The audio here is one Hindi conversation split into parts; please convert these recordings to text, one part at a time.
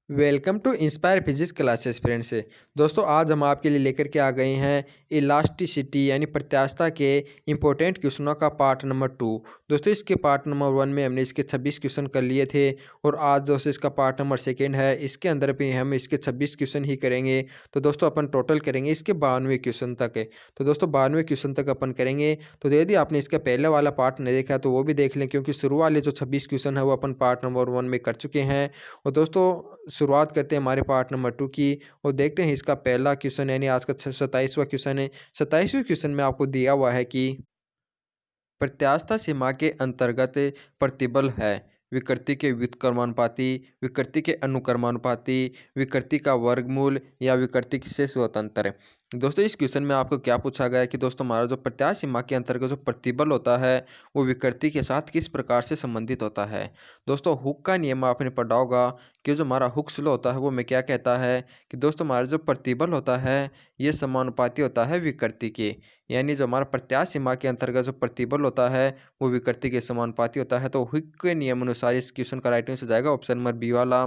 Welcome to inspire physics classes friends. दोस्तों आज हम आपके लिए लेकर के आ गए हैं इलास्टिसिटी यानी प्रत्यास्थता के इम्पोर्टेंट क्वेश्चनों का पार्ट नंबर 2। दोस्तों इसके पार्ट नंबर 1 में हमने इसके 26 क्वेश्चन कर लिए थे और आज दोस्तों इसका पार्ट नंबर 2 है। इसके अंदर भी हम इसके 26 क्वेश्चन ही करेंगे। तो दोस्तों अपन टोटल करेंगे इसके 92 क्वेश्चन तक है। तो दोस्तों 92 क्वेश्चन तक अपन करेंगे। तो यदि आपने इसका पहले वाला पार्ट नहीं देखा तो वो भी देख लें, क्योंकि शुरू वाले जो 26 क्वेश्चन है वो अपन पार्ट नंबर 1 में कर चुके हैं। और दोस्तों शुरुआत करते हैं हमारे पार्ट नंबर 2 की और देखते हैं इसका पहला क्वेश्चन यानी आज का 27वां क्वेश्चन है। 27वें क्वेश्चन में आपको दिया हुआ है कि प्रत्यास्थता सीमा के अंतर्गत प्रतिबल है विकृति के व्युत्क्रमानुपाती, विकृति के अनुक्रमानुपाती, विकृति का वर्गमूल या विकृति से स्वतंत्र। दोस्तों इस क्वेश्चन में आपको क्या पूछा गया है कि दोस्तों हमारा जो प्रत्यास्थ सीमा के अंतर्गत जो प्रतिबल होता है वो विकृति के साथ किस प्रकार से संबंधित होता है। दोस्तों हुक का नियम आपने पढ़ा होगा कि जो हमारा हुक्स लॉ होता है वो में क्या कहता है कि दोस्तों हमारा जो प्रतिबल होता है ये समानुपाती होता है विकृति के। यानी जो हमारा प्रत्यास्थ सीमा के अंतर्गत जो प्रतिबल होता है वो विकृति के समानुपाती होता है। तो हुक के नियम अनुसार इस क्वेश्चन का राइट आंसर हो जाएगा ऑप्शन नंबर बी वाला।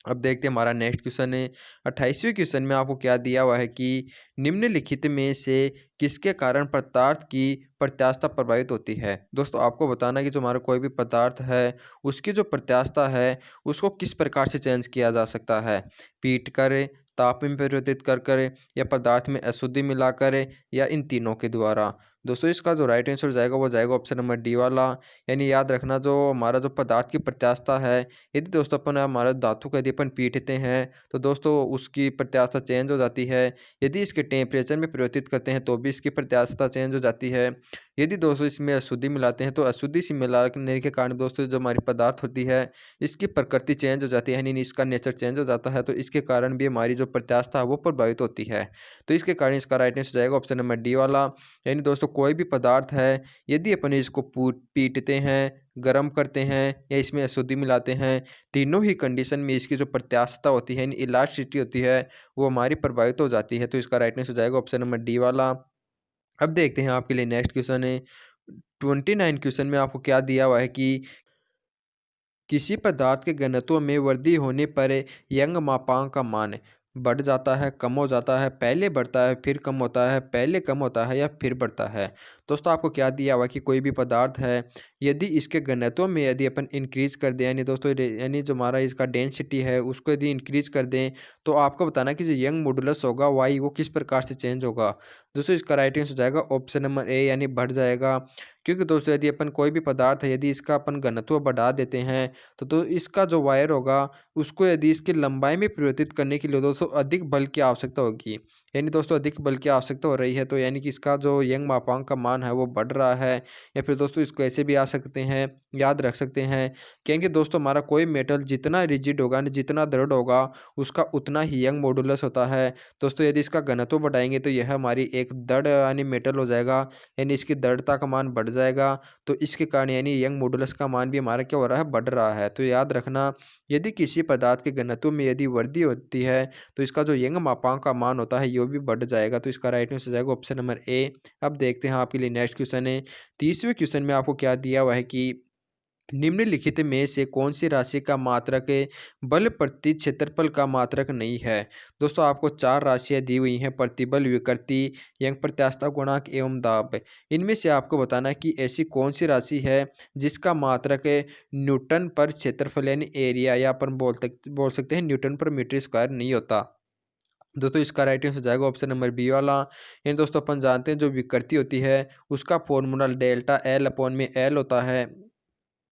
अब देखते हैं हमारा नेक्स्ट क्वेश्चन है। 28वें क्वेश्चन में आपको क्या दिया हुआ है कि निम्नलिखित में से किसके कारण पदार्थ की प्रत्यास्थता प्रभावित होती है। दोस्तों आपको बताना है कि जो हमारा कोई भी पदार्थ है उसकी जो प्रत्यास्थता है उसको किस प्रकार से चेंज किया जा सकता है। पीट कर, ताप में परिवर्तित कर या पदार्थ में अशुद्धि मिलाकर या इन तीनों के द्वारा। दोस्तों इसका जो राइट आंसर जाएगा वो जाएगा ऑप्शन नंबर डी वाला। यानी याद रखना जो हमारा जो पदार्थ की प्रत्यास्थता है, यदि दोस्तों अपन हमारे धातु को यदि अपन पीटते हैं तो दोस्तों उसकी प्रत्यास्थता चेंज हो जाती है। यदि इसके टेम्परेचर में परिवर्तित करते हैं तो भी इसकी प्रत्यास्थता चेंज हो जाती है। यदि दोस्तों इसमें अशुद्धि मिलाते हैं तो अशुद्धि से मिलाने के कारण दोस्तों जो हमारी पदार्थ होती है इसकी प्रकृति चेंज हो जाती है, यानी इसका नेचर चेंज हो जाता है। तो इसके कारण भी हमारी जो प्रत्यास्थता है वो प्रभावित होती है। तो इसके कारण इसका राइट आंसर हो जाएगा ऑप्शन नंबर डी वाला। यानी दोस्तों कोई भी पदार्थ है यदि अपन इसको पीटते हैं, गर्म करते हैं या इसमें अशुद्धि मिलाते हैं, तीनों ही कंडीशन में इसकी जो प्रत्यास्थता होती है यानी इलास्टिसिटी होती है वो हमारी प्रभावित हो जाती है। तो इसका राइट आंसर हो जाएगा ऑप्शन नंबर डी वाला। अब देखते हैं आपके लिए नेक्स्ट क्वेश्चन है। 29 क्वेश्चन में आपको क्या दिया हुआ है कि किसी पदार्थ के घनत्व में वृद्धि होने पर यंग मापांक का मान बढ़ जाता है, कम हो जाता है, पहले बढ़ता है फिर कम होता है, पहले कम होता है या फिर बढ़ता है। दोस्तों आपको क्या दिया हुआ कि कोई भी पदार्थ है यदि इसके घनत्व में यदि अपन इंक्रीज कर दें, यानी दोस्तों यानी जो हमारा इसका डेंसिटी है उसको यदि इंक्रीज कर दें तो आपको बताना कि जो यंग मॉडुलस होगा वाई वो किस प्रकार से चेंज होगा। दोस्तों इसका राइट आंसर हो जाएगा ऑप्शन नंबर ए यानी बढ़ जाएगा। क्योंकि दोस्तों यदि अपन कोई भी पदार्थ है यदि इसका अपन घनत्व बढ़ा देते हैं तो इसका जो वायर होगा उसको यदि इसकी लंबाई में परिवर्तित करने के लिए दोस्तों अधिक बल की आवश्यकता होगी। यानी दोस्तों अधिक बल की आवश्यकता हो रही है तो यानी कि इसका जो यंग मापांक का मान है वो बढ़ रहा है। या फिर दोस्तों इसको ऐसे भी आ सकते हैं, याद रख सकते हैं क्योंकि दोस्तों हमारा कोई मेटल जितना रिजिड होगा यानी जितना दृढ़ होगा उसका उतना ही यंग मॉडुलस होता है। दोस्तों यदि इसका घनत्व बढ़ाएंगे तो यह हमारी एक दृढ़ यानी मेटल हो जाएगा, यानी इसकी दृढ़ता का मान बढ़ जाएगा। तो इसके कारण यानी यंग मॉडुलस का मान भी हमारा क्या हो रहा है, बढ़ रहा है। तो याद रखना यदि किसी पदार्थ के घनत्व में यदि वृद्धि होती है तो इसका जो यंग मापांक का मान होता है ये भी बढ़ जाएगा। तो इसका राइट आंसर हो जाएगा ऑप्शन नंबर ए। अब देखते हैं आपके लिए नेक्स्ट क्वेश्चन है। 30वें क्वेश्चन में आपको क्या दिया हुआ है कि निम्नलिखित में से कौन सी राशि का मात्रक बल प्रति क्षेत्रफल का मात्रक नहीं है। दोस्तों आपको 4 राशियां दी हुई हैं, प्रतिबल, विकृति, यंग प्रत्यास्थता गुणांक एवं दाब। इनमें से आपको बताना है कि ऐसी कौन सी राशि है जिसका मात्रक न्यूटन पर क्षेत्रफल यानी एरिया या अपन बोल सकते हैं न्यूटन पर मीटर स्क्वायर नहीं होता। दोस्तों इसका राइट आंसर हो जाएगा ऑप्शन नंबर बी वाला। यानी दोस्तों अपन जानते हैं जो विकृति होती है उसका फॉर्मूला डेल्टा एल अपॉन में एल होता है।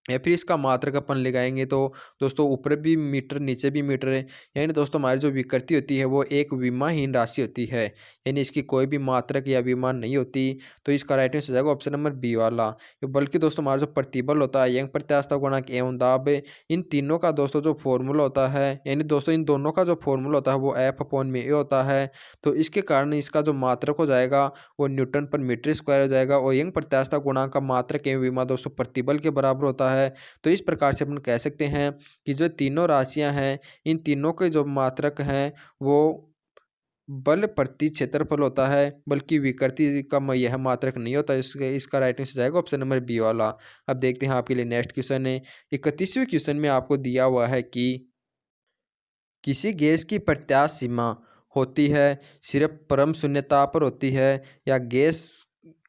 या फिर इसका मात्रक अपन लगाएंगे तो दोस्तों ऊपर भी मीटर नीचे भी मीटर है। यानी दोस्तों हमारी जो विकृति होती है वो एक विमाहीन राशि होती है, यानी इसकी कोई भी मात्रक या विमान नहीं होती। तो इसका राइट आंसर हो जाएगा ऑप्शन नंबर बी वाला। बल्कि दोस्तों हमारा जो प्रतिबल होता है, यंग प्रत्यास्थता गुणांक एवं दाब, इन तीनों का दोस्तों जो फॉर्मूला होता है यानी दोस्तों इन दोनों का जो फॉर्मूला होता है वो एफ अपॉन में ए होता है। तो इसके कारण इसका जो मात्रक हो जाएगा वो न्यूटन पर मीटर स्क्वायर हो जाएगा और यंग प्रत्यास्थता गुणांक का मात्रक एवं विमा दोस्तों प्रतिबल के बराबर होता है। तो इस प्रकार से अपन कह सकते हैं कि जो तीनों राशियां हैं इन तीनों के जो मात्रक हैं वो बल प्रति क्षेत्रफल होता है, बल्कि विकृति का यह मात्रक नहीं होता। इसका राइट आंसर जाएगा ऑप्शन नंबर बी वाला। अब देखते हैं आपके लिए नेक्स्ट क्वेश्चन है। 31वें क्वेश्चन में आपको दिया हुआ है कि किसी गैस की प्रत्यास्थ सीमा होती है, सिर्फ परम शून्यता पर होती है, या गैस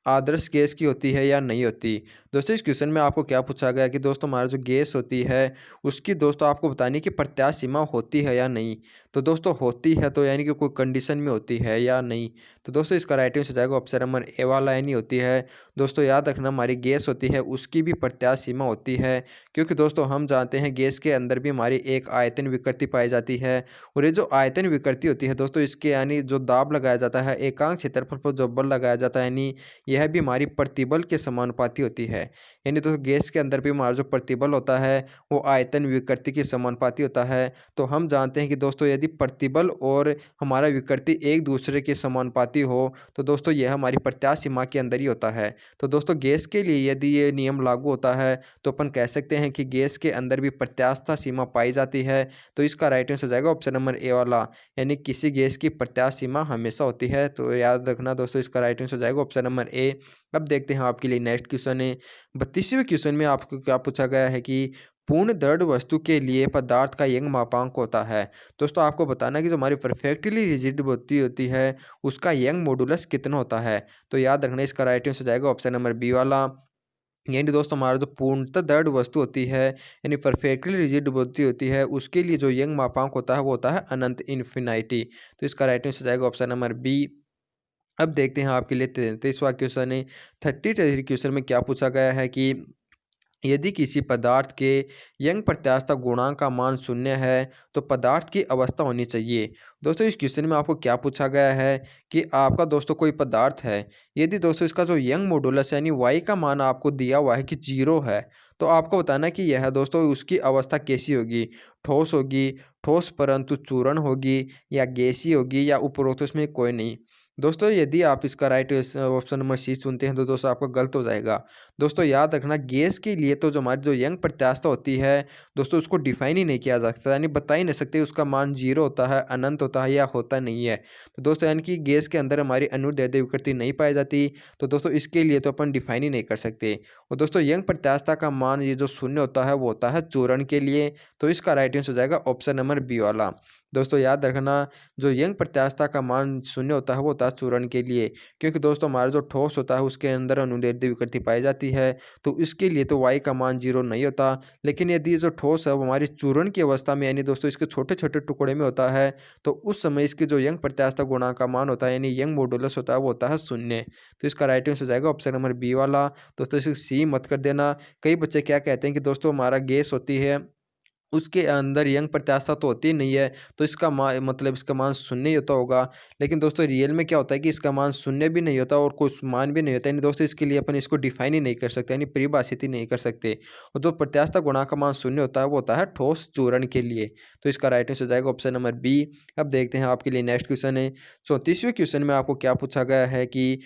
आदर्श गैस की होती है या नहीं होती। दोस्तों इस क्वेश्चन में आपको क्या पूछा गया कि दोस्तों हमारा जो गैस होती है उसकी दोस्तों आपको बतानी कि प्रत्यास्थ सीमा होती है या नहीं। तो दोस्तों होती है तो यानी कि कोई कंडीशन में होती है या नहीं। तो दोस्तों इसका राइट आंसर हो जाएगा ऑप्शन नंबर ए वाला, यानी होती है। दोस्तों याद रखना, हमारी गैस होती है उसकी भी प्रत्यास्थ सीमा होती है, क्योंकि दोस्तों हम जानते हैं गैस के अंदर भी हमारी एक आयतन विकृति पाई जाती है। और ये जो आयतन विकृति होती है दोस्तों, इसके यानी जो दाब लगाया जाता है, एकांक क्षेत्रफल पर जो बल लगाया जाता है, यानी यह भी हमारी प्रतिबल के समानुपाती होती है। यानी दोस्तों गैस के अंदर भी हमारा जो प्रतिबल होता है वो आयतन विकृति के समानुपाती होता है। तो हम जानते हैं कि दोस्तों यदि प्रतिबल और हमारा विकृति एक दूसरे के समानुपाती हो तो दोस्तों यह हमारी प्रत्यास्थ सीमा के अंदर ही होता है। तो दोस्तों गैस के लिए यदि ये नियम लागू होता है तो अपन कह सकते हैं कि गैस के अंदर भी प्रत्यास्थ सीमा पाई जाती है। तो इसका राइट आंसर हो जाएगा ऑप्शन नंबर ए वाला, यानी किसी गैस की प्रत्यास्थ सीमा हमेशा होती है। तो याद रखना दोस्तों, इसका राइट आंसर हो जाएगा ऑप्शन नंबर ए। अब देखते हैं आपके लिए नेक्स्ट क्वेश्चन है। 32वें क्वेश्चन में आपको क्या पूछा गया है कि पूर्ण दृढ़ वस्तु के लिए पदार्थ का यंग मापांक होता है। दोस्तों आपको बताना है कि जो हमारी परफेक्टली रिजिड होती है उसका यंग मॉडुलस कितना होता है। तो याद रखना, इसका राइट आंसर हो जाएगा ऑप्शन नंबर बी वाला। यानी दोस्तों हमारा जो पूर्णतः दृढ़ वस्तु होती है यानी परफेक्टली रिजिड होती है उसके लिए जो यंग मापांक होता है वो होता है अनंत, इन्फिनिटी। तो इसका राइट आंसर हो जाएगा ऑप्शन नंबर बी। अब देखते हैं आपके लिए 33वां क्वेश्चन है। 33 क्वेश्चन में क्या पूछा गया है कि यदि किसी पदार्थ के यंग प्रत्यास्थता गुणांक का मान शून्य है तो पदार्थ की अवस्था होनी चाहिए। दोस्तों इस क्वेश्चन में आपको क्या पूछा गया है कि आपका दोस्तों कोई पदार्थ है, यदि दोस्तों इसका जो यंग मॉडुलस यानी वाई का मान आपको दिया हुआ है कि 0 है, तो आपको बताना है कि यह दोस्तों उसकी अवस्था कैसी होगी। ठोस होगी, ठोस परंतु चूर्ण होगी, या गैसीय होगी, या उपरोक्त उसमें कोई नहीं। दोस्तों यदि आप इसका राइट ऑप्शन नंबर सी चुनते हैं तो दोस्तों आपका गलत हो जाएगा। दोस्तों याद रखना, गैस के लिए तो जो हमारी जो यंग प्रत्यास्थता होती है दोस्तों उसको डिफाइन ही नहीं किया जा सकता, यानी बता ही नहीं सकते उसका मान 0 होता है, अनंत होता है, या होता नहीं है। तो दोस्तों यानी कि गैस के अंदर हमारी अनुदैर्ध्य विकृति नहीं पाई जाती। तो दोस्तों इसके लिए तो अपन डिफाइन ही नहीं कर सकते। और दोस्तों यंग प्रत्यास्थता का मान ये जो शून्य होता है वो होता है चूर्ण के लिए। तो इसका राइट आंसर हो जाएगा ऑप्शन नंबर बी वाला। दोस्तों याद रखना, जो यंग प्रत्यास्थता का मान शून्य होता है वो होता है चूर्ण के लिए, क्योंकि दोस्तों हमारा जो ठोस होता है उसके अंदर अनुदैर्ध्य विकृति पाई जाती है। तो इसके लिए तो वाई का मान 0 नहीं होता। लेकिन यदि जो ठोस है वो हमारी चूर्ण की अवस्था में यानी दोस्तों इसके छोटे छोटे टुकड़े में होता है, तो उस समय इसकी जो यंग प्रत्यास्थता गुणांक का मान होता है यानी यंग मॉडुलस होता है वो होता है 0। तो इसका राइट आंसर हो जाएगा ऑप्शन नंबर बी वाला। दोस्तों इसे सी मत कर देना। कई बच्चे क्या कहते हैं कि दोस्तों हमारा गैस होती है उसके अंदर यंग प्रत्यास्थता तो होती ही नहीं है, तो इसका मतलब इसका मान शून्य ही होता होगा। लेकिन दोस्तों रियल में क्या होता है कि इसका मान शून्य भी नहीं होता और कुछ मान भी नहीं होता, यानी दोस्तों इसके लिए अपन इसको डिफाइन ही नहीं कर सकते, यानी परिभाषित ही नहीं कर सकते। और जो प्रत्यास्थता गुणांक का मान शून्य होता है वो होता है ठोस चूर्ण के लिए। तो इसका राइट आंसर हो जाएगा ऑप्शन नंबर बी। अब देखते हैं आपके लिए नेक्स्ट क्वेश्चन है। 34वें क्वेश्चन में आपको क्या पूछा गया है कि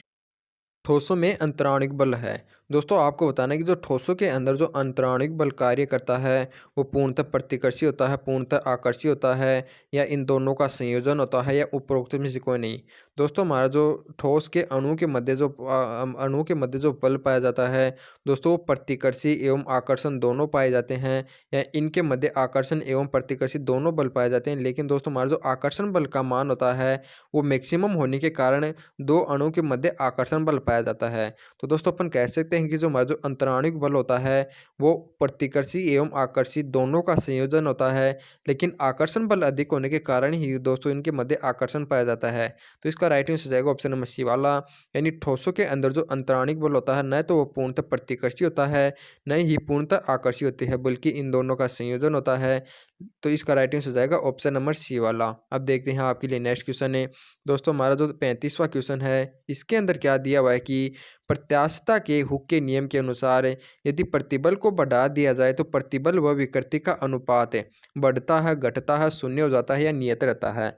ठोसों में अंतराणिक बल है। दोस्तों आपको बताना है कि जो ठोसों के अंदर जो अंतराणिक बल कार्य करता है वो पूर्णतः प्रतिकर्षी होता है, पूर्णतः आकर्षी होता है, या इन दोनों का संयोजन होता है, या उपरोक्त में से कोई नहीं। दोस्तों हमारा जो ठोस के अणु के मध्य जो अणु के मध्य जो बल पाया जाता है दोस्तों वो प्रतिकर्षी एवं आकर्षण दोनों पाए जाते हैं, या इनके मध्य आकर्षण एवं प्रतिकर्षी दोनों बल पाए जाते हैं। लेकिन दोस्तों हमारा जो आकर्षण बल का मान होता है वो मैक्सिमम होने के कारण दो अणु के मध्य आकर्षण बल पाया जाता है। तो दोस्तों अपन कह सकते हैं कि जो हमारा जो अंतराणिक बल होता है वो प्रतिकर्षी एवं आकर्षी दोनों का संयोजन होता है, लेकिन आकर्षण बल अधिक होने के कारण ही दोस्तों इनके मध्य आकर्षण पाया जाता है। तो इसका राइट आंसर हो जाएगा ऑप्शन नंबर सी वाला, यानी ठोसों के अंदर जो अंतराणिक बल होता है न तो वो पूर्णतः प्रतिकर्षी होता है, न ही पूर्णतः आकर्षी होती है, बल्कि इन दोनों का संयोजन होता है। तो इसका राइट आंसर हो जाएगा ऑप्शन नंबर सी वाला। अब देखते हैं आपके लिए नेक्स्ट क्वेश्चन है। दोस्तों हमारा जो 35वां क्वेश्चन है इसके अंदर क्या दिया हुआ है कि प्रत्यास्थता के हुक के नियम के अनुसार यदि प्रतिबल को बढ़ा दिया जाए तो प्रतिबल व विकृति का अनुपात बढ़ता है, घटता है, शून्य हो जाता है, या नियत रहता है।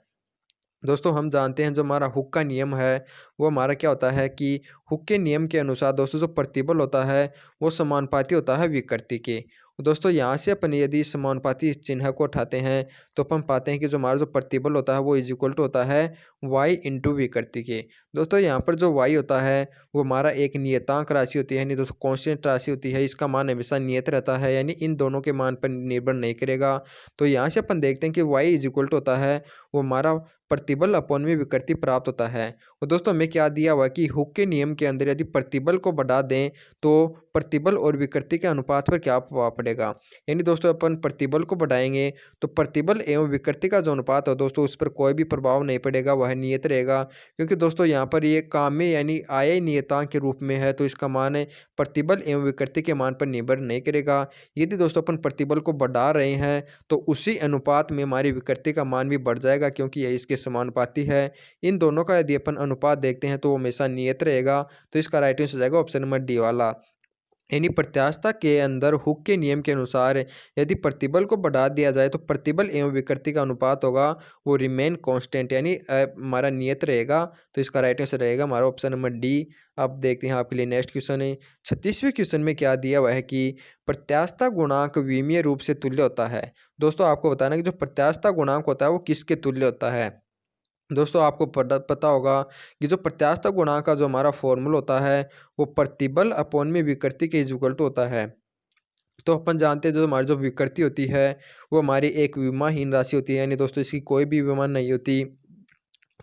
दोस्तों हम जानते हैं जो हमारा हुक का नियम है वो हमारा क्या होता है कि हुक के नियम के अनुसार दोस्तों जो प्रतिबल होता है वो समानुपाती होता है विकृति के। दोस्तों यहाँ से अपन यदि समानुपाती चिन्ह को उठाते हैं तो अपन पाते हैं कि जो हमारा जो प्रतिबल होता है वो इज इक्वल टू होता है y इंटू विकृति के। दोस्तों यहाँ पर जो y होता है वो हमारा एक नियतांक राशि होती है, यानी दोस्तों कांस्टेंट राशि होती है, इसका मान हमेशा नियत रहता है, यानी इन दोनों के मान पर निर्भर नहीं करेगा। तो यहाँ से अपन देखते हैं कि y इज इक्वल टू होता है वो हमारा प्रतिबल अपॉन में विकृति प्राप्त होता है। और दोस्तों हमें क्या दिया हुआ है कि हुक के नियम के अंदर यदि प्रतिबल को बढ़ा दें तो प्रतिबल और विकृति के अनुपात पर क्या प्रभाव पड़ेगा। यानी दोस्तों अपन प्रतिबल को बढ़ाएंगे तो प्रतिबल एवं विकृति का जो अनुपात है दोस्तों उस पर कोई भी प्रभाव नहीं पड़ेगा, वह नियत रहेगा। क्योंकि दोस्तों यहाँ पर ये काम्य यानी आय नियतांक के रूप में है, तो इसका मान है प्रतिबल एवं विकृति के मान पर निर्भर नहीं करेगा। यदि दोस्तों अपन प्रतिबल को बढ़ा रहे हैं तो उसी अनुपात में हमारी विकृति का मान भी बढ़ जाएगा, क्योंकि यह इसके समानुपाती है। इन दोनों का यदि अपन अनुपात देखते हैं तो वो हमेशा नियत रहेगा। तो इसका राइट आंसर हो जाएगा ऑप्शन नंबर डी वाला। यानी प्रत्यास्थता के अंदर हुक के नियम के अनुसार यदि प्रतिबल को बढ़ा दिया जाए तो प्रतिबल एवं विकृति का अनुपात होगा वो रिमेन कांस्टेंट, यानी हमारा नियत रहेगा। तो इसका राइट आंसर रहेगा हमारा ऑप्शन नंबर डी। अब देखते हैं आपके लिए नेक्स्ट क्वेश्चन है। 36वें क्वेश्चन में क्या दिया हुआ है कि प्रत्यास्थता गुणांक विमीय रूप से तुल्य होता है। दोस्तों आपको बताना है कि जो प्रत्यास्थता गुणांक होता है वो किसके तुल्य होता है। दोस्तों आपको पता होगा कि जो प्रत्यास्थता गुणांक का जो हमारा फॉर्मूला होता है वो प्रतिबल अपॉन में विकृति के इक्वल टू होता है। तो अपन जानते हैं जो हमारी जो विकृति होती है वो हमारी एक विमाहीन राशि होती है, यानी दोस्तों इसकी कोई भी विमा नहीं होती।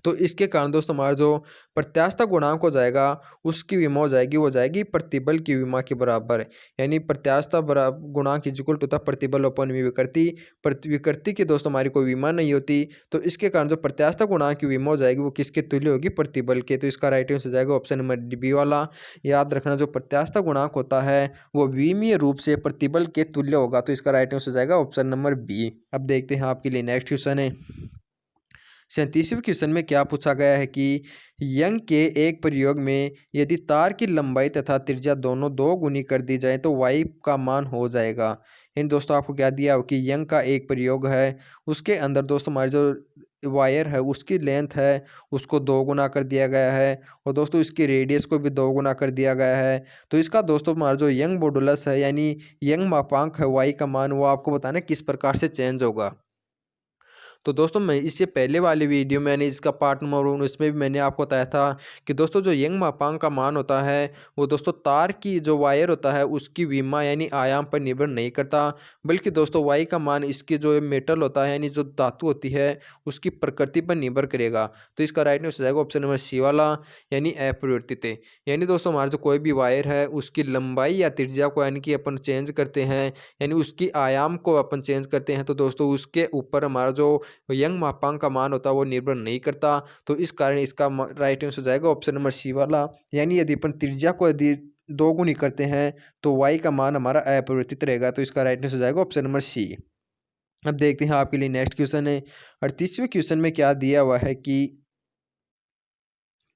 तो इसके कारण दोस्तों हमारा जो प्रत्यास्थता गुणांक हो जाएगा उसकी विमा हो जाएगी वो जाएगी प्रतिबल की विमा के बराबर। यानी प्रत्यास्थता गुणांक इज इक्वल टू होता है प्रतिबल अपॉन में विकृति। विकृति की दोस्तों हमारी कोई विमा नहीं होती, तो इसके कारण जो प्रत्यास्थता गुणांक की विमा हो जाएगी वो किसके तुल्य होगी, प्रतिबल के। तो इसका राइट आंसर हो जाएगा ऑप्शन नंबर बी वाला। याद रखना जो प्रत्यास्थता गुणांक होता है वो विमीय रूप से प्रतिबल के तुल्य होगा। तो इसका राइट आंसर हो जाएगा ऑप्शन नंबर बी। अब देखते हैं आपके लिए नेक्स्ट क्वेश्चन है। 37वें क्वेश्चन में क्या पूछा गया है कि यंग के एक प्रयोग में यदि तार की लंबाई तथा त्रिज्या दोनों दो गुनी कर दी जाए तो y का मान हो जाएगा। इन दोस्तों आपको क्या दिया हो कि यंग का एक प्रयोग है, उसके अंदर दोस्तों हमारी जो वायर है उसकी लेंथ है उसको दो गुना कर दिया गया है, और दोस्तों इसकी रेडियस को भी दो गुना कर दिया गया है। तो इसका दोस्तों हमारा जो यंग मॉडुलस है यानी यंग मापांक है y का मान, वो आपको बताना है किस प्रकार से चेंज होगा। तो दोस्तों मैं इससे पहले वाली वीडियो में यानी इसका पार्ट नंबर 1 उसमें भी मैंने आपको बताया था कि दोस्तों जो यंग मापांक का मान होता है वो दोस्तों तार की जो वायर होता है उसकी विमा यानी आयाम पर निर्भर नहीं करता, बल्कि दोस्तों वाई का मान इसकी जो मेटल होता है यानी जो धातु होती है उसकी प्रकृति पर निर्भर करेगा। तो इसका राइट आंसर हो जाएगा ऑप्शन नंबर सी वाला, यानी अपरिवर्तित। यानी दोस्तों हमारा जो कोई भी वायर है उसकी लंबाई या त्रिज्या को यानी कि अपन चेंज करते हैं, यानी उसकी आयाम को अपन चेंज करते हैं, तो दोस्तों उसके ऊपर हमारा जो यंग मापांक का मान होता है वो निर्भर नहीं करता। तो इस कारण इसका राइट आंसर हो जाएगा ऑप्शन नंबर सी वाला। यानी यदि अपन त्रिज्या को यदि दो गुनी करते हैं तो y का मान हमारा अपरिवर्तित रहेगा। तो इसका राइट आंसर हो जाएगा ऑप्शन नंबर सी। अब देखते हैं आपके लिए नेक्स्ट क्वेश्चन है। 38वें क्वेश्चन में क्या दिया हुआ है कि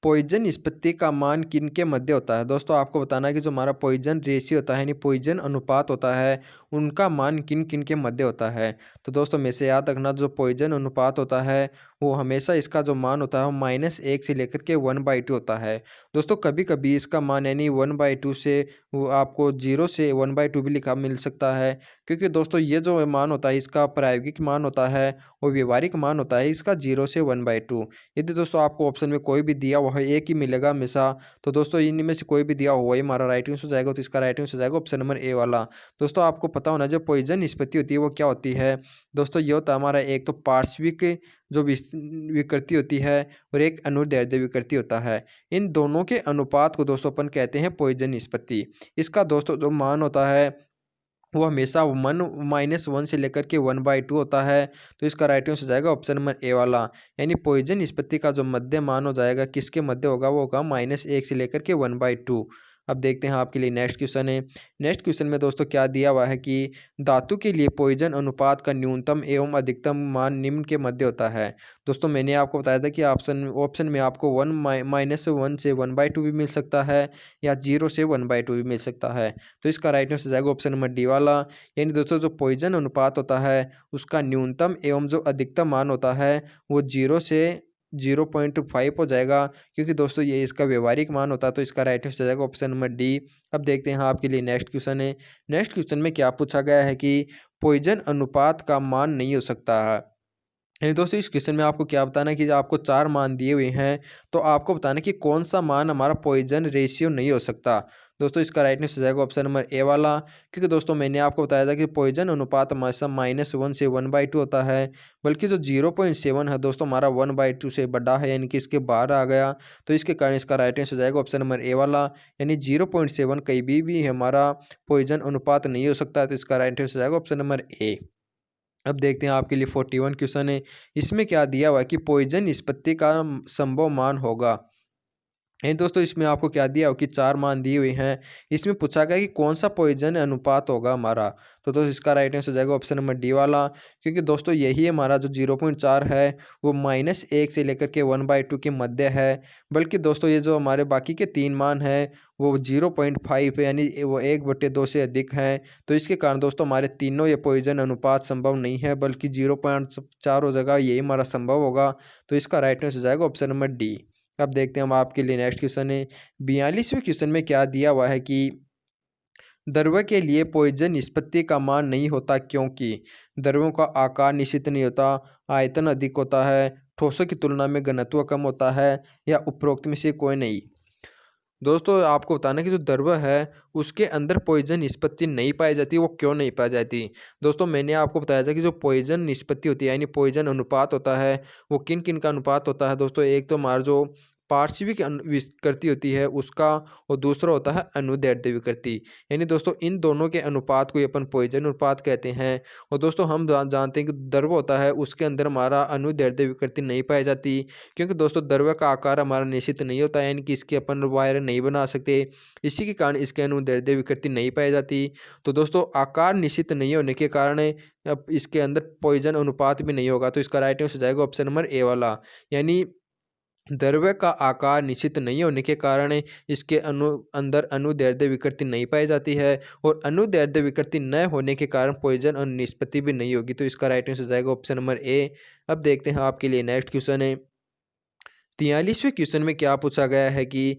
पॉइजन निष्पत्ति का मान किन के मध्य होता है। दोस्तों आपको बताना है कि जो हमारा पॉइजन रेशियो होता है यानी पॉइजन अनुपात होता है उनका मान किन किन के मध्य होता है। तो दोस्तों में से याद रखना जो पॉइजन अनुपात होता है वो हमेशा इसका जो मान होता है वो -1 से लेकर के 1/2 होता है। दोस्तों कभी कभी इसका मान यानी 1/2 से वो आपको 0 से 1/2 भी लिखा मिल सकता है, क्योंकि दोस्तों ये जो मान होता है इसका प्रायोगिक मान होता है और व्यवहारिक मान होता है इसका 0 से 1/2। यदि दोस्तों आपको ऑप्शन में कोई भी दिया हुआ है एक ही मिलेगा हमेशा, तो दोस्तों इनमें से कोई भी दिया हुआ ही हमारा राइट आंसर हो जाएगा। तो इसका राइट आंसर हो जाएगा ऑप्शन नंबर ए वाला। दोस्तों आपको पता होना जो पॉइजन निष्पत्ति होती है वो क्या होती है। दोस्तों ये होता है हमारा एक तो पार्श्विक जो विकृति होती है और एक अनुदैर्ध्य विकृति होता है। इन दोनों के अनुपात को दोस्तों अपन कहते हैं पॉइजन निष्पत्ति। इसका दोस्तों जो मान होता है वो हमेशा -1 से लेकर के 1/2 होता है। तो इसका राइट आंसर हो जाएगा ऑप्शन नंबर ए वाला। यानी पॉइजन निष्पत्ति का जो मध्य मान हो जाएगा किसके मध्य होगा, वो होगा -1 से लेकर के 1/2। अब देखते हैं आपके लिए नेक्स्ट क्वेश्चन है। नेक्स्ट क्वेश्चन में दोस्तों क्या दिया हुआ है कि धातु के लिए पॉइजन अनुपात का न्यूनतम एवं अधिकतम मान निम्न के मध्य होता है। दोस्तों मैंने आपको बताया था कि ऑप्शन ऑप्शन में आपको -1 से 1/2 भी मिल सकता है या 0 से 1/2 भी मिल सकता है। तो इसका राइट आंसर जाएगा ऑप्शन नंबर डी वाला। यानी दोस्तों जो पॉइजन अनुपात होता है उसका न्यूनतम एवं जो अधिकतम मान होता है वो 0 से 0.5 हो जाएगा, क्योंकि दोस्तों ये इसका व्यवहारिक मान होता है। तो इसका राइट आंसर हो जाएगा ऑप्शन नंबर डी। अब देखते हैं आपके लिए नेक्स्ट क्वेश्चन है। नेक्स्ट क्वेश्चन में क्या पूछा गया है कि पॉइजन अनुपात का मान नहीं हो सकता है। दोस्तों इस क्वेश्चन में आपको क्या बताना है कि आपको 4 मान दिए हुए हैं, तो आपको बताना है कि कौन सा मान हमारा पॉइजन रेशियो नहीं हो सकता। दोस्तों इसका राइट आंसर हो जाएगा ऑप्शन नंबर ए वाला, क्योंकि दोस्तों मैंने आपको बताया था कि पॉइजन अनुपात हमेशा -1 से 1/2 होता है, बल्कि जो 0.7 है दोस्तों हमारा 1/2 से बड़ा है, यानी कि इसके बाहर आ गया। तो इसके कारण इसका राइट आंसर हो जाएगा ऑप्शन नंबर ए वाला, यानी 0.7 कहीं भी हमारा पॉइजन अनुपात नहीं हो सकता है। तो इसका राइट आंसर हो जाएगा ऑप्शन नंबर ए। अब देखते हैं आपके लिए 41 क्वेश्चन है। इसमें क्या दिया हुआ है कि पॉइजन निष्पत्ति का संभव मान होगा। दोस्तों इसमें आपको क्या दिया हो कि 4 मान दिए हुए हैं। इसमें पूछा गया कि कौन सा पॉइजन अनुपात होगा हमारा। तो दोस्तों इसका राइट आंसर हो जाएगा ऑप्शन नंबर डी वाला, क्योंकि दोस्तों यही हमारा जो 0.4 है वो -1 से लेकर के 1/2 के मध्य है। बल्कि दोस्तों ये जो हमारे बाकी के 3 मान हैं वो 0.5 है, यानी वो 1/2 से अधिक हैं। तो इसके कारण दोस्तों हमारे तीनों ये पॉइजन अनुपात संभव नहीं है, बल्कि 0.4 हो जाएगा, यही हमारा संभव होगा। तो इसका राइट आंसर हो जाएगा ऑप्शन नंबर डी। अब देखते हैं हम आपके लिए नेक्स्ट क्वेश्चन है। 42वें क्वेश्चन में क्या दिया हुआ है कि द्रव्य के लिए पॉइजन निष्पत्ति का मान नहीं होता, क्योंकि द्रव्यों का आकार निश्चित नहीं होता, आयतन अधिक होता है, ठोसों की तुलना में घनत्व कम होता है, या उपरोक्त में से कोई नहीं। दोस्तों आपको बताना है कि जो द्रव्य है उसके अंदर पॉइजन निष्पत्ति नहीं पाई जाती, वो क्यों नहीं पाई जाती। दोस्तों मैंने आपको बताया था कि जो पॉइजन निष्पत्ति होती है, यानी पॉइजन अनुपात होता है, वो किन किन का अनुपात होता है। दोस्तों एक तो हमारा जो पार्श्विक विकृति होती है उसका, और दूसरा होता है अनुदैर्ध्य विकृति। यानी दोस्तों इन दोनों के अनुपात को ही अपन पॉइजन अनुपात कहते हैं। और दोस्तों हम जानते हैं कि द्रव्य होता है उसके अंदर हमारा अनुदैर्ध्य विकृति नहीं पाई जाती, क्योंकि दोस्तों द्रव्य का आकार हमारा निश्चित नहीं होता है, यानी कि इसके अपन वायर नहीं बना सकते। इसी के कारण इसके अनुदैर्ध्य विकृति नहीं पाई जाती। तो दोस्तों आकार निश्चित नहीं होने के कारण अब इसके अंदर पॉइजन अनुपात भी नहीं होगा। तो इसका राइट आंसर हो जाएगा ऑप्शन नंबर ए वाला, यानी द्रव्य का आकार निश्चित नहीं होने के कारण इसके अंदर अनुदैर्ध्य विकृति नहीं पाई जाती है, और अनुदैर्ध्य विकृति न होने के कारण पॉइजन और निष्पत्ति भी नहीं होगी। तो इसका राइट आंसर हो जाएगा ऑप्शन नंबर ए। अब देखते हैं आपके लिए नेक्स्ट क्वेश्चन है। 43वें क्वेश्चन में क्या पूछा गया है कि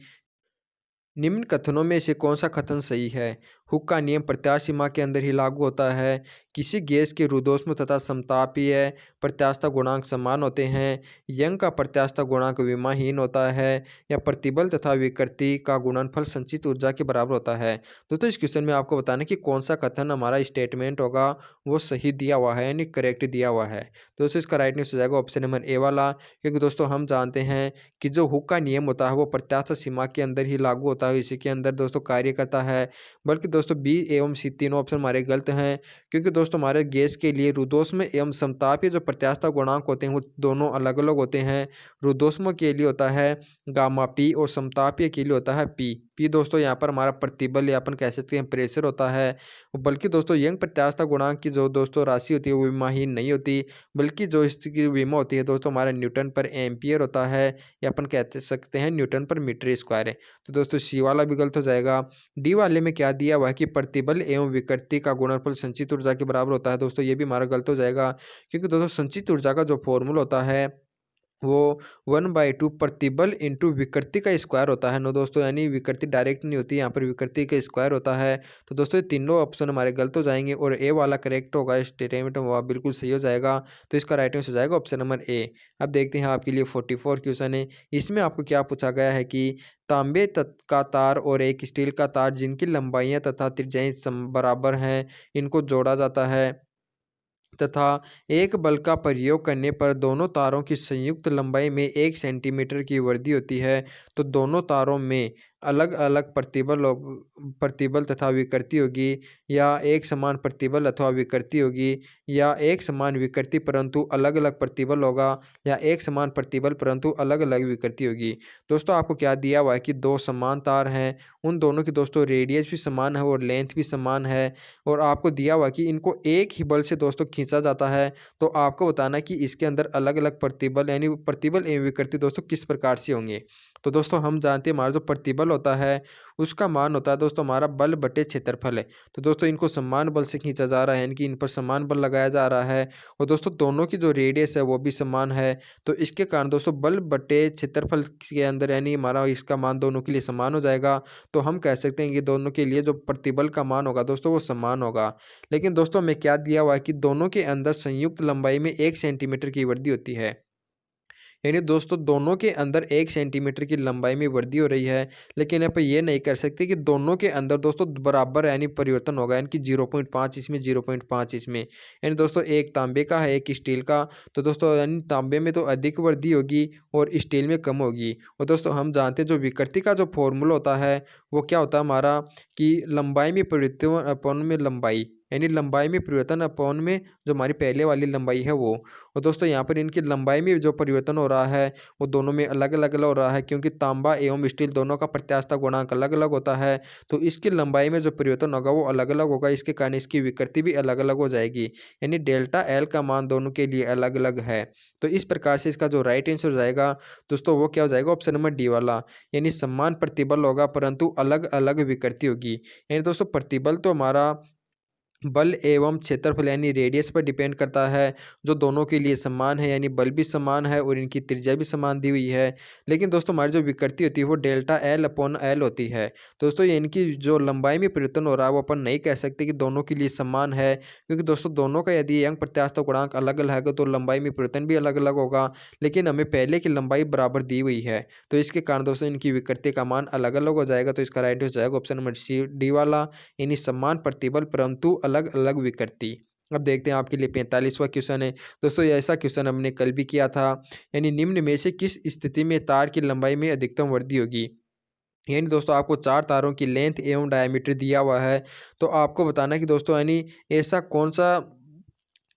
निम्न कथनों में से कौन सा कथन सही है। हुक का नियम प्रत्यास्थ सीमा के अंदर ही लागू होता है। किसी गैस के रुद्धोष्म तथा समतापीय प्रत्यास्थता गुणांक समान होते हैं। यंग का प्रत्यास्थता गुणांक विमाहीन होता है, या प्रतिबल तथा विकृति का गुणनफल संचित ऊर्जा के बराबर होता है। दोस्तों इस क्वेश्चन में आपको बताना है कि कौन सा कथन हमारा स्टेटमेंट होगा वो सही दिया हुआ है, यानी करेक्ट दिया हुआ है। दोस्तों इसका राइट आंसर हो जाएगा ऑप्शन नंबर ए वाला, क्योंकि दोस्तों हम जानते हैं कि जो हुक का नियम होता है वो प्रत्यास्थ सीमा के अंदर ही लागू होता है, इसी के अंदर दोस्तों कार्य करता है। बल्कि दोस्तों बी एवं सी तीनों ऑप्शन हमारे गलत हैं, क्योंकि दोस्तों हमारे गैस के लिए रुद्धोष्म एवं समतापीय जो प्रत्यास्थता गुणांक होते हैं वो दोनों अलग अलग होते हैं। रुद्धोष्म के लिए होता है गामा पी, और समतापीय के लिए होता है पी। पी दोस्तों यहाँ पर हमारा प्रतिबल या अपन कह सकते हैं प्रेशर होता है। बल्कि दोस्तों यंग प्रत्यास्थता गुणांक की जो दोस्तों राशि होती है वो विमाहीन नहीं होती, बल्कि जो इसकी विमा होती है दोस्तों हमारा न्यूटन पर एम्पियर होता है, या अपन कह सकते हैं न्यूटन पर मीटर स्क्वायर है। तो दोस्तों सी वाला भी गलत हो जाएगा। डी वाले में क्या दिया हुआ है कि प्रतिबल एवं विकृति का गुणनफल संचित ऊर्जा के बराबर होता है। दोस्तों ये भी हमारा गलत हो जाएगा, क्योंकि दोस्तों संचित ऊर्जा का जो फॉर्मूला होता है वो 1/2 प्रतिबल इंटू विकृति का स्क्वायर होता है। नो दोस्तों, यानी विकृति डायरेक्ट नहीं होती, यहाँ पर विकृति का स्क्वायर होता है। तो दोस्तों ये तीनों ऑप्शन हमारे गलत हो जाएंगे, और ए वाला करेक्ट होगा, स्टेटमेंट वह बिल्कुल सही हो जाएगा। तो इसका राइट आंसर हो जाएगा ऑप्शन नंबर ए। अब देखते हैं आपके लिए 44 क्वेश्चन है। इसमें आपको क्या पूछा गया है कि तांबे का तार और एक स्टील का तार जिनकी लंबाइयाँ तथा त्रिज्याएं बराबर हैं, इनको जोड़ा जाता है, तथा एक बल का प्रयोग करने पर दोनों तारों की संयुक्त लंबाई में 1 सेंटीमीटर की वृद्धि होती है। तो दोनों तारों में अलग अलग प्रतिबल तथा विकृति होगी, या एक समान प्रतिबल अथवा विकृति होगी, या एक समान विकृति परंतु अलग अलग प्रतिबल होगा, या एक समान प्रतिबल परंतु अलग अलग विकृति होगी। दोस्तों आपको क्या दिया हुआ है कि दो समान तार हैं, उन दोनों की दोस्तों रेडियस भी समान है और लेंथ भी समान है, और आपको दिया हुआ कि इनको एक ही बल से दोस्तों खींचा जाता है। तो आपको बताना कि इसके अंदर अलग अलग प्रतिबल, यानी प्रतिबल एवं विकृति दोस्तों किस प्रकार से होंगे। तो दोस्तों हम जानते हैं हमारा जो प्रतिबल होता है उसका मान होता है दोस्तों हमारा बल बटे क्षेत्रफल है। तो दोस्तों इनको समान बल से खींचा जा रहा है, यानी कि इन पर समान बल लगाया जा रहा है और दोस्तों दोनों की जो रेडियस है वो भी समान है। तो इसके कारण दोस्तों बल बटे क्षेत्रफल के अंदर यानी हमारा इसका मान दोनों के लिए समान हो जाएगा। तो हम कह सकते हैं कि दोनों के लिए जो प्रतिबल का मान होगा दोस्तों वो समान होगा। लेकिन दोस्तों हमें क्या दिया हुआ है कि दोनों के अंदर संयुक्त लंबाई में 1 सेंटीमीटर की वृद्धि होती है। यानी दोस्तों दोनों के अंदर 1 सेंटीमीटर की लंबाई में वृद्धि हो रही है, लेकिन यहाँ पे ये नहीं कर सकते कि दोनों के अंदर दोस्तों बराबर यानी परिवर्तन होगा, यानी कि 0.5 इसमें 0.5 इसमें। यानी दोस्तों एक तांबे का है एक स्टील का, तो दोस्तों यानी तांबे में तो अधिक वृद्धि होगी और स्टील में कम होगी। और दोस्तों हम जानते हैं जो विकृति का जो फॉर्मूला होता है वो क्या होता है हमारा कि लंबाई में परिवर्तन अपॉन में लंबाई, यानी लंबाई में परिवर्तन अपॉन में जो हमारी पहले वाली लंबाई है वो। और दोस्तों यहाँ पर इनकी लंबाई में जो परिवर्तन हो रहा है वो दोनों में अलग अलग हो रहा है, क्योंकि तांबा एवं स्टील दोनों का प्रत्यास्थता गुणांक अलग अलग होता है। तो इसकी लंबाई में जो परिवर्तन होगा वो अलग अलग होगा, इसके कारण इसकी विकृति भी अलग अलग हो जाएगी, यानी डेल्टा एल का मान दोनों के लिए अलग अलग है। तो इस प्रकार से इसका जो राइट आंसर हो जाएगा दोस्तों वो क्या हो जाएगा ऑप्शन नंबर डी वाला, यानी समान प्रतिबल होगा परंतु अलग अलग विकृति होगी। यानी दोस्तों प्रतिबल तो हमारा बल एवं क्षेत्रफल यानी रेडियस पर डिपेंड करता है, जो दोनों के लिए समान है, यानी बल भी समान है और इनकी त्रिज्या भी समान दी हुई है। लेकिन दोस्तों हमारी जो विकृति होती है वो डेल्टा एल अपॉन एल होती है। दोस्तों ये इनकी जो लंबाई में परिवर्तन हो रहा है वो अपन नहीं कह सकते कि दोनों के लिए समान है, क्योंकि दोस्तों दोनों का यदि यंग प्रत्यास्थ गुणांक अलग अलग है तो लंबाई में परिवर्तन भी अलग अलग होगा, लेकिन हमें पहले की लंबाई बराबर दी हुई है। तो इसके कारण दोस्तों इनकी विकृति का मान अलग अलग हो जाएगा। तो इसका राइट हो जाएगा ऑप्शन नंबर सी डी वाला, यानी समान प्रतिबल परंतु अलग अलग विकृति। अब देखते हैं आपके लिए 45वां क्वेश्चन है। दोस्तों ये ऐसा क्वेश्चन हमने कल भी किया था, यानी निम्न में से किस स्थिति में तार की लंबाई में अधिकतम वृद्धि होगी। यानी दोस्तों आपको 4 तारों की लेंथ एवं डायमीटर दिया हुआ है, तो आपको बताना है कि दोस्तों यानी ऐसा कौन सा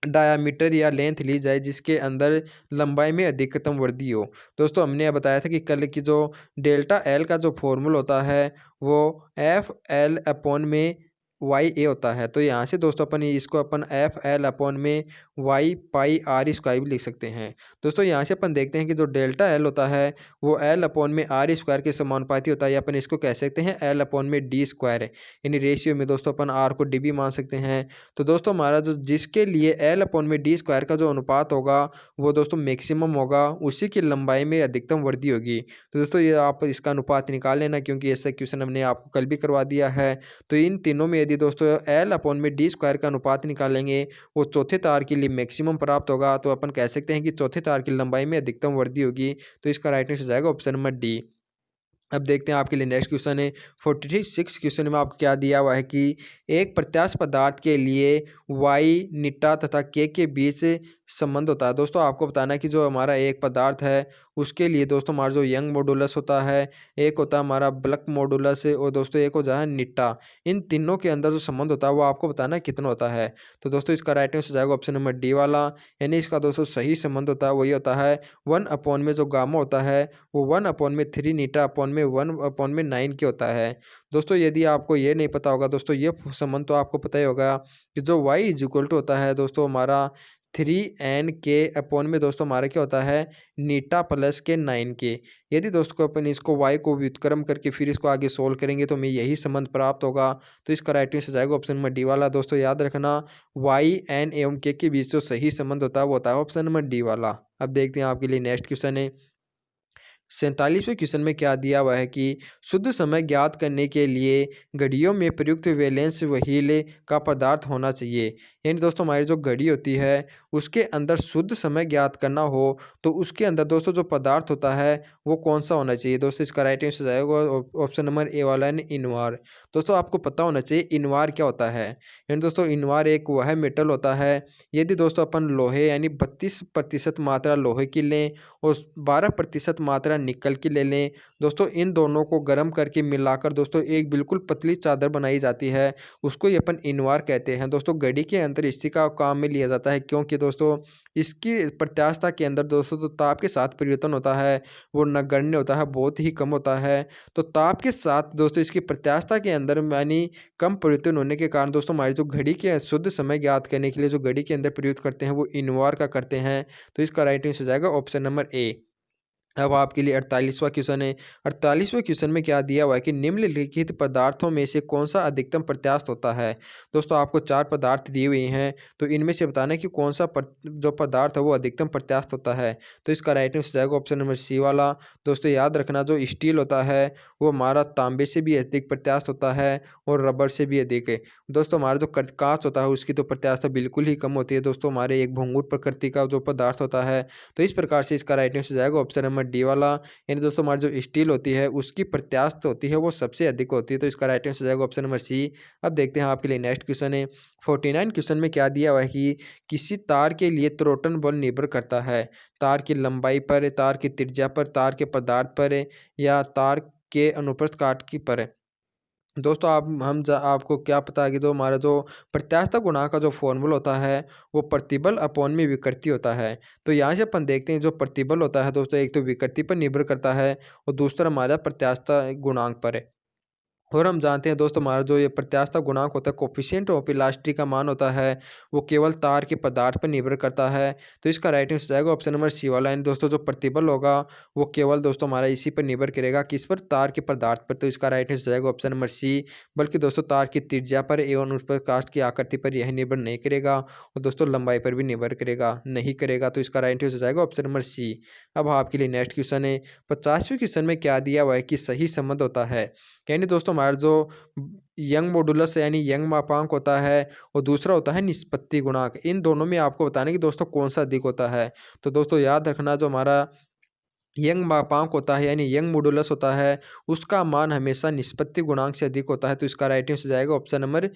डायामीटर या लेंथ ली जाए जिसके अंदर लंबाई में अधिकतम वृद्धि हो। दोस्तों हमने बताया था कि कल की जो डेल्टा एल का जो फॉर्मूला होता है वो एफ एल अपॉन में वाई ए होता है। तो यहाँ से दोस्तों अपन इसको अपन एफ एल अपॉन में वाई पाई आर स्क्वायर भी लिख सकते हैं। दोस्तों यहाँ से अपन देखते हैं कि जो डेल्टा एल होता है वो एल अपॉन में आर स्क्वायर के समानुपाती होता है, या अपन इसको कह सकते हैं एल अपॉन में डी स्क्वायर है, यानी रेशियो में दोस्तों अपन आर को डी भी मान सकते हैं। तो दोस्तों हमारा जो जिसके लिए एल अपॉन में डी स्क्वायर का जो अनुपात होगा वो दोस्तों मैक्सिमम होगा, उसी की लंबाई में अधिकतम वृद्धि होगी। तो दोस्तों ये आप इसका अनुपात निकाल लेना, क्योंकि ऐसा क्वेश्चन हमने आपको कल भी करवा दिया है। तो इन तीनों में यदि दोस्तों एल अपॉन में डी स्क्वायर का अनुपात निकालेंगे वो चौथे तार के लिए मैक्सिमम प्राप्त होगा, तो अपन कह सकते हैं कि चौथे तार की लंबाई में अधिकतम वृद्धि होगी। तो इसका राइट आंसर हो जाएगा ऑप्शन नंबर डी। अब देखते हैं आपके लिए नेक्स्ट क्वेश्चन है 46 क्वेश्चन में आपको क्या दिया हुआ है कि एक प्रत्यास्थ पदार्थ के लिए वाई निटा तथा के बीच संबंध होता है। दोस्तों आपको बताना है कि जो हमारा एक पदार्थ है उसके लिए दोस्तों हमारा जो यंग मॉडुलस होता है, एक होता है हमारा ब्लक मॉडुलस और दोस्तों एक हो जाए निटा, इन तीनों के अंदर जो संबंध होता है वो आपको बताना है कितना होता है। तो दोस्तों इसका राइट आंसर हो जाएगा ऑप्शन नंबर डी वाला, यानी इसका दोस्तों सही संबंध होता है वही होता है 1 अपॉन में जो गामा होता है वो 1 अपॉन में 3 नीटा अपॉन में 1 अपॉन में 9 के होता है। दोस्तों यदि आपको ये नहीं पता होगा दोस्तों ये संबंध तो आपको पता ही होगा कि जो y इज इक्वल टू होता है दोस्तों हमारा 3n के अपॉन में दोस्तों हमारा क्या होता है नीटा प्लस के 9 के। यदि दोस्तों को अपन इसको y को व्युत्क्रम करके फिर इसको आगे सोल्व करेंगे तो हमें यही संबंध प्राप्त होगा। तो इसका राइट आंसर जाएगा ऑप्शन नंबर डी वाला। दोस्तों याद रखना y n एवं के बीच जो सही संबंध होता है वो होता है ऑप्शन नंबर डी वाला। अब देखते हैं आपके लिए नेक्स्ट क्वेश्चन है 47वें क्वेश्चन में क्या दिया हुआ है कि शुद्ध समय ज्ञात करने के लिए घड़ियों में प्रयुक्त वैलेंस व्हील का पदार्थ होना चाहिए। यानी दोस्तों हमारी जो घड़ी होती है उसके अंदर शुद्ध समय ज्ञात करना हो तो उसके अंदर दोस्तों जो पदार्थ होता है वो कौन सा होना चाहिए। दोस्तों इसका राइट आंसर जाएगा ऑप्शन नंबर ए वाला यानी इनवार। दोस्तों आपको पता होना चाहिए इनवार क्या होता है। यानी दोस्तों इनवार एक वह मेटल होता है, यदि दोस्तों अपन लोहे यानी 32% मात्रा लोहे की लें और 12% मात्रा निकल की ले लें दोस्तों, इन दोनों को गर्म करके मिलाकर दोस्तों एक बिल्कुल पतली चादर बनाई जाती है, उसको ही अपन इनवार कहते हैं। दोस्तों घड़ी के अंदर इसी का काम में लिया जाता है, क्योंकि दोस्तों इसकी प्रत्यास्थता के अंदर दोस्तों तो ताप के साथ परिवर्तन होता है वो नगण्य होता है, बहुत ही कम होता है। तो ताप के साथ दोस्तों इसकी प्रत्यास्थता के अंदर यानी कम परिवर्तन होने के कारण दोस्तों हमारी जो घड़ी के शुद्ध समय ज्ञात करने के लिए जो घड़ी के अंदर प्रयुक्त करते हैं वो इनवार का करते हैं। तो इसका राइट आंसर हो जाएगा ऑप्शन नंबर ए। अब आपके लिए 48वां क्वेश्चन है। 48वें क्वेश्चन में क्या दिया हुआ है कि निम्नलिखित पदार्थों में से कौन सा अधिकतम प्रत्यास्थ होता है। दोस्तों आपको 4 पदार्थ दिए हुए हैं, तो इनमें से बताना है कि कौन सा जो पदार्थ है वो अधिकतम प्रत्यास्थ होता है। तो इसका राइट आंसर जाएगा ऑप्शन नंबर सी वाला। दोस्तों याद रखना, जो स्टील होता है वो हमारा तांबे से भी अधिक प्रत्यास्थ होता है और रबर से भी अधिक है। दोस्तों हमारा जो कांच होता है उसकी तो प्रत्यास्थता बिल्कुल ही कम होती है। दोस्तों हमारे एक भंगुर प्रकृति का जो पदार्थ होता है, तो इस प्रकार से इसका राइट आंसर जाएगा ऑप्शन नंबर डी वाला। यानी दोस्तों हमारी जो स्टील होती है उसकी प्रत्यास्थ होती है वो सबसे अधिक होती है, तो इसका राइट आंसर जाएगा ऑप्शन नंबर सी। अब देखते हैं आपके लिए नेक्स्ट क्वेश्चन है। 49 क्वेश्चन में क्या दिया हुआ है कि किसी तार के लिए त्रोटन बल निर्भर करता है। तार की लंबाई पर, तार की त्रिज्या पर, तार के पदार्थ पर, या तार के अनुप्रस्थ काट की पर। दोस्तों आपको क्या पता है कि जो हमारा जो प्रत्यास्थता गुणांक का जो फॉर्मूला होता है वो प्रतिबल अपॉन में विकृति होता है। तो यहाँ से अपन देखते हैं जो प्रतिबल होता है दोस्तों, एक तो विकृति पर निर्भर करता है और दूसरा हमारा प्रत्यास्थता गुणांक पर है। और हम जानते हैं दोस्तों हमारा जो ये प्रत्यास्थता गुणांक होता है, कोफिशिएंट ऑफ इलास्टिसिटी का मान होता है, वो केवल तार के पदार्थ पर निर्भर करता है। तो इसका राइट आंसर जाएगा ऑप्शन नंबर सी वाला। एंड दोस्तों जो प्रतिबल होगा वो केवल दोस्तों हमारा इसी पर निर्भर करेगा, किस पर, तार के पदार्थ पर। तो इसका राइट आंसर जाएगा ऑप्शन नंबर सी। बल्कि दोस्तों तार की त्रिज्या पर एवं उस पर कास्ट की आकृति पर यह निर्भर नहीं करेगा, और दोस्तों लंबाई पर भी निर्भर करेगा नहीं करेगा। तो इसका राइट आंसर जाएगा ऑप्शन नंबर सी। अब आपके लिए नेक्स्ट क्वेश्चन है। 50वें क्वेश्चन में क्या दिया हुआ है कि सही संबंध होता है। यानी दोस्तों हमारा जो यंग मॉडुलस यानी यंग मापांक होता है और दूसरा होता है निष्पत्ति गुणांक, इन दोनों में आपको बताना है कि दोस्तों कौन सा अधिक होता है। तो दोस्तों याद रखना, जो हमारा यंग मापांक होता है यानी यंग मॉडुलस होता है उसका मान हमेशा निष्पत्ति गुणांक से अधिक होता है। तो इसका राइट आंसर जाएगा ऑप्शन नंबर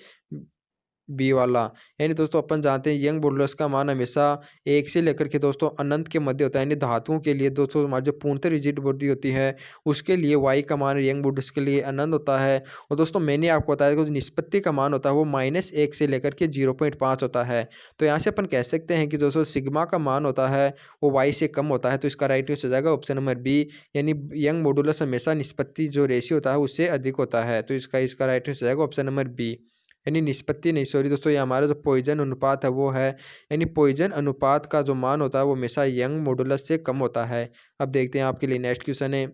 बी वाला। यानी दोस्तों अपन जानते हैं यंग मॉडुलस का मान हमेशा 1 से लेकर के दोस्तों अनंत के मध्य होता है। यानी धातुओं के लिए दोस्तों हमारी जो पूर्णतः रिजिड बॉडी होती है उसके लिए वाई का मान यंग मॉडुलस के लिए अनंत होता है। और दोस्तों मैंने आपको बताया कि जो निष्पत्ति का मान होता है वो -1 से लेकर के 0.5 होता है। तो यहाँ से अपन कह सकते हैं कि दोस्तों सिग्मा का मान होता है वो वाई से कम होता है। तो इसका राइट आंसर हो जाएगा ऑप्शन नंबर बी। यानी यंग मॉडुलस हमेशा निष्पत्ति जो रेशियो होता है उससे अधिक होता है। तो इसका इसका राइट आंसर हो जाएगा ऑप्शन नंबर बी। यानी निष्पत्ति नहीं, सॉरी दोस्तों, ये हमारा जो पॉइजन अनुपात है वो है। यानी पॉइजन अनुपात का जो मान होता है वो हमेशा यंग मॉडुलस से कम होता है। अब देखते हैं आपके लिए नेक्स्ट क्वेश्चन है।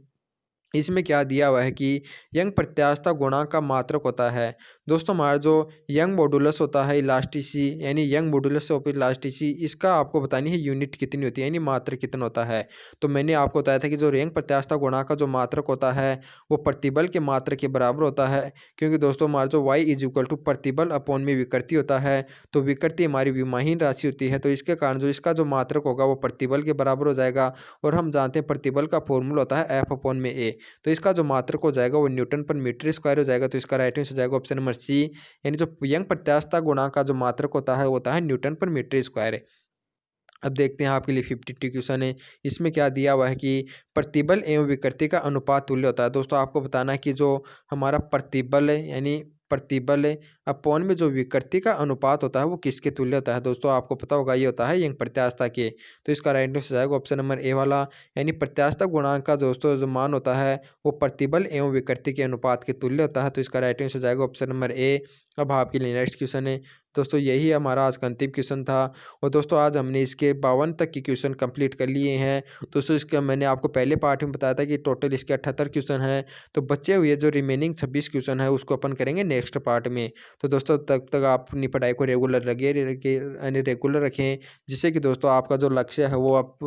इसमें क्या दिया हुआ है कि यंग प्रत्यास्थता गुणांक का मात्रक होता है। दोस्तों हमारा जो यंग मॉडुलस होता है इलास्टिसी यानी यंग मॉडुलस ऑफ इलास्टिसी, इसका आपको बतानी है यूनिट कितनी होती है यानी मात्रक कितना होता है। तो मैंने आपको बताया था कि जो यंग प्रत्यास्थता गुणांक का जो मात्रक होता है वो प्रतिबल के मात्रक के बराबर होता है। क्योंकि दोस्तों हमारा जो y इज इक्वल टू प्रतिबल अपॉन में विकृति होता है, तो विकृति हमारी विमाहीन राशि होती है, तो इसके कारण जो इसका जो मात्रक होगा वो प्रतिबल के बराबर हो जाएगा। और हम जानते हैं प्रतिबल का फॉर्मूला होता है एफ अपॉन में ए। तो इसका जो मात्रक हो जाएगा वो न्यूटन पर मीटर स्क्वायर हो जाएगा। तो इसका राइट आंसर हो जाएगा ऑप्शन नंबर सी। यानी जो यंग प्रत्यास्थता गुणांक का जो मात्रक होता है वो होता है न्यूटन पर मीटर स्क्वायर। अब देखते हैं आपके लिए 52 क्वेश्चन है। इसमें क्या दिया हुआ है कि प्रतिबल एवं विकृति का अनुपात तुल्य होता है। दोस्तों आपको बताना है कि जो हमारा प्रतिबल है यानी प्रतिबल है अपॉन में जो विकृति का अनुपात होता है वो किसके तुल्य होता है। दोस्तों आपको पता होगा ये होता है यंग प्रत्यास्थता के। तो इसका राइट आंसर जाएगा ऑप्शन नंबर ए वाला। यानी प्रत्यास्थता गुणांक का दोस्तों जो मान होता है वो प्रतिबल एवं विकृति के अनुपात के तुल्य होता है। तो इसका राइट आंसर जाएगा ऑप्शन नंबर ए। अब आपके लिए नेक्स्ट क्वेश्चन है। दोस्तों यही हमारा आज का अंतिम क्वेश्चन था। और दोस्तों आज हमने इसके 52 तक के क्वेश्चन कंप्लीट कर लिए हैं। दोस्तों इसका मैंने आपको पहले पार्ट में बताया था कि टोटल इसके 78 क्वेश्चन हैं। तो बचे हुए जो रिमेनिंग 26 क्वेश्चन है उसको अपन करेंगे नेक्स्ट पार्ट में। तो दोस्तों तब तक आप अपनी पढ़ाई को रेगुलर लगे यानी रेगुलर रखें, जिससे कि दोस्तों आपका जो लक्ष्य है वो आप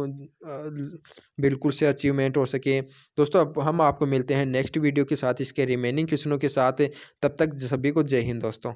बिल्कुल से अचीवमेंट हो सके। दोस्तों अब हम आपको मिलते हैं नेक्स्ट वीडियो के साथ इसके रिमेनिंग क्वेश्चनों के साथ। तब तक सभी को जय हिंद दोस्तों।